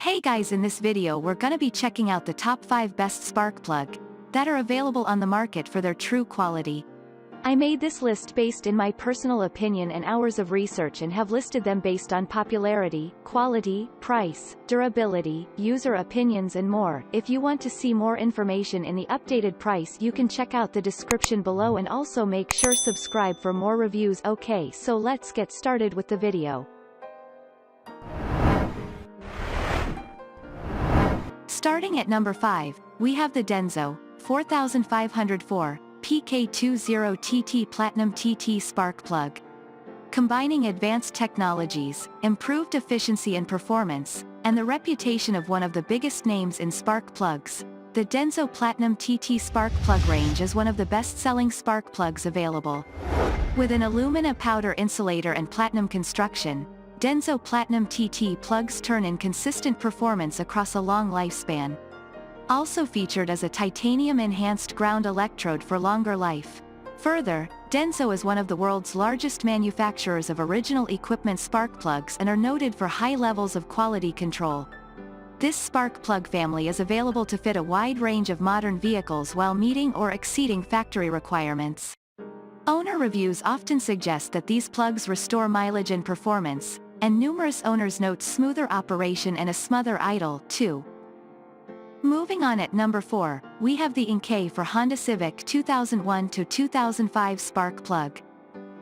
Hey guys, in this video we're gonna be checking out the top 5 best spark plug that are available on the market for their true quality. I made this list based in my personal opinion and hours of research and have listed them based on popularity, quality, price, durability, user opinions and more. If you want to see more information in the updated price, you can check out the description below and also make sure subscribe for more reviews. Okay, so let's get started with the video. Starting at number 5, we have the Denzo 4504 PK20TT Platinum TT Spark Plug. Combining advanced technologies, improved efficiency and performance, and the reputation of one of the biggest names in spark plugs, the Denzo Platinum TT Spark Plug range is one of the best-selling spark plugs available. With an alumina powder insulator and platinum construction, Denzo Platinum TT plugs turn in consistent performance across a long lifespan. Also featured as a titanium-enhanced ground electrode for longer life. Further, Denzo is one of the world's largest manufacturers of original equipment spark plugs and are noted for high levels of quality control. This spark plug family is available to fit a wide range of modern vehicles while meeting or exceeding factory requirements. Owner reviews often suggest that these plugs restore mileage and performance, and numerous owners note smoother operation and a smoother idle, too. Moving on at number 4, we have the Encay for Honda Civic 2001 to 2005 spark plug.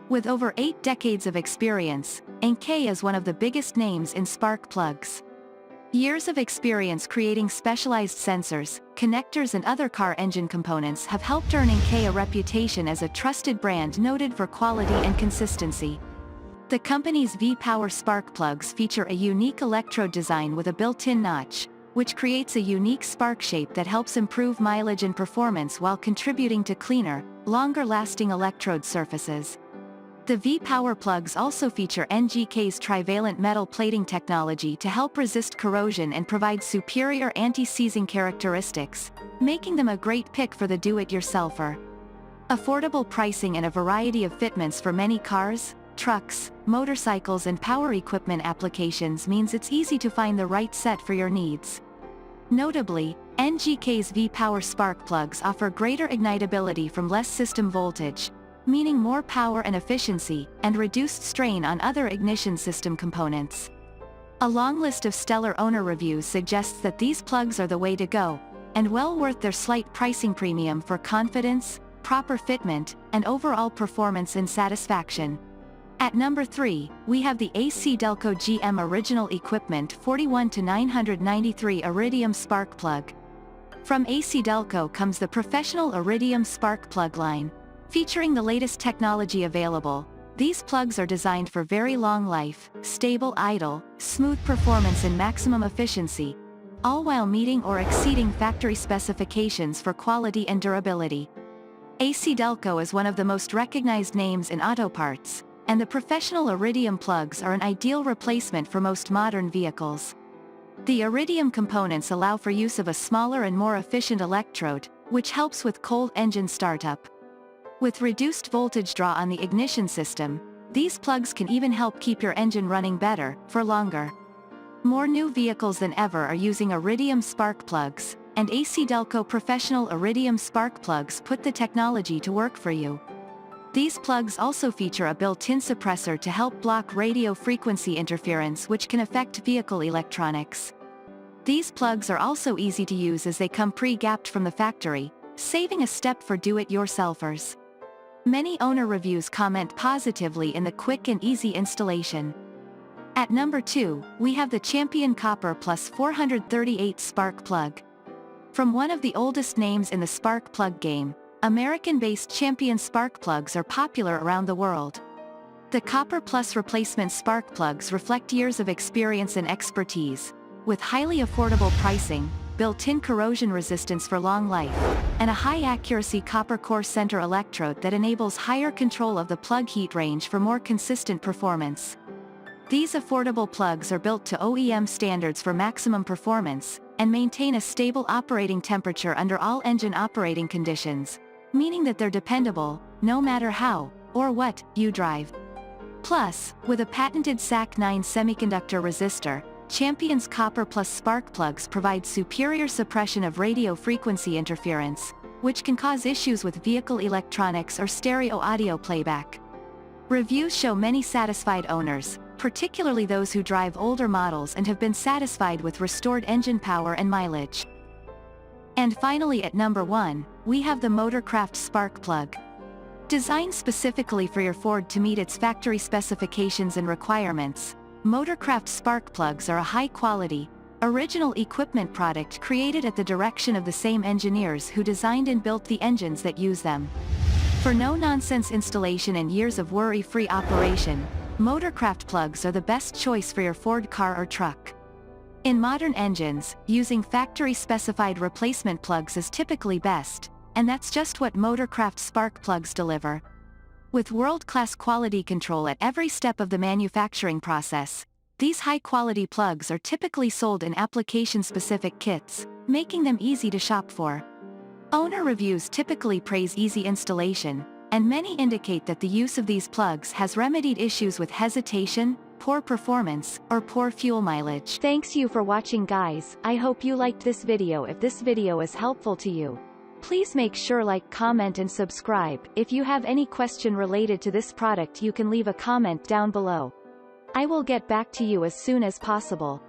With over 8 decades of experience, Encay is one of the biggest names in spark plugs. Years of experience creating specialized sensors, connectors and other car engine components have helped earn Encay a reputation as a trusted brand noted for quality and consistency. The company's V-Power spark plugs feature a unique electrode design with a built-in notch, which creates a unique spark shape that helps improve mileage and performance while contributing to cleaner, longer-lasting electrode surfaces. The V-Power plugs also feature NGK's trivalent metal plating technology to help resist corrosion and provide superior anti-seizing characteristics, making them a great pick for the do-it-yourselfer. Affordable pricing and a variety of fitments for many cars, trucks, motorcycles and power equipment applications means it's easy to find the right set for your needs. Notably, NGK's V-Power spark plugs offer greater ignitability from less system voltage, meaning more power and efficiency, and reduced strain on other ignition system components. A long list of stellar owner reviews suggests that these plugs are the way to go, and well worth their slight pricing premium for confidence, proper fitment, and overall performance and satisfaction. At number 3, we have the ACDelco GM Original Equipment 41 to 993 Iridium Spark Plug. From ACDelco comes the professional Iridium Spark Plug line. Featuring the latest technology available, these plugs are designed for very long life, stable idle, smooth performance and maximum efficiency, all while meeting or exceeding factory specifications for quality and durability. ACDelco is one of the most recognized names in auto parts, and the professional Iridium plugs are an ideal replacement for most modern vehicles. The Iridium components allow for use of a smaller and more efficient electrode, which helps with cold engine startup. With reduced voltage draw on the ignition system, these plugs can even help keep your engine running better, for longer. More new vehicles than ever are using Iridium spark plugs, and ACDelco professional Iridium spark plugs put the technology to work for you. These plugs also feature a built-in suppressor to help block radio frequency interference which can affect vehicle electronics. These plugs are also easy to use as they come pre-gapped from the factory, saving a step for do-it-yourselfers. Many owner reviews comment positively in the quick and easy installation. At number 2, we have the Champion Copper Plus 438 Spark Plug. From one of the oldest names in the spark plug game, American-based Champion spark plugs are popular around the world. The Copper Plus replacement spark plugs reflect years of experience and expertise, with highly affordable pricing, built-in corrosion resistance for long life, and a high-accuracy copper core center electrode that enables higher control of the plug heat range for more consistent performance. These affordable plugs are built to OEM standards for maximum performance, and maintain a stable operating temperature under all engine operating conditions, meaning that they're dependable, no matter how, or what, you drive. Plus, with a patented SAC9 semiconductor resistor, Champion's Copper Plus spark plugs provide superior suppression of radio frequency interference, which can cause issues with vehicle electronics or stereo audio playback. Reviews show many satisfied owners, particularly those who drive older models and have been satisfied with restored engine power and mileage. And finally at number 1, we have the Motorcraft spark plug. Designed specifically for your Ford to meet its factory specifications and requirements, Motorcraft spark plugs are a high-quality, original equipment product created at the direction of the same engineers who designed and built the engines that use them. For no-nonsense installation and years of worry-free operation, Motorcraft plugs are the best choice for your Ford car or truck. In modern engines, using factory-specified replacement plugs is typically best, and that's just what Motorcraft spark plugs deliver. With world-class quality control at every step of the manufacturing process, these high-quality plugs are typically sold in application-specific kits, making them easy to shop for. Owner reviews typically praise easy installation, and many indicate that the use of these plugs has remedied issues with hesitation, poor performance, or poor fuel mileage. Thanks you for watching, guys. I hope you liked this video. If this video is helpful to you, please make sure like, comment and subscribe. If you have any question related to this product, you can leave a comment down below. I will get back to you as soon as possible.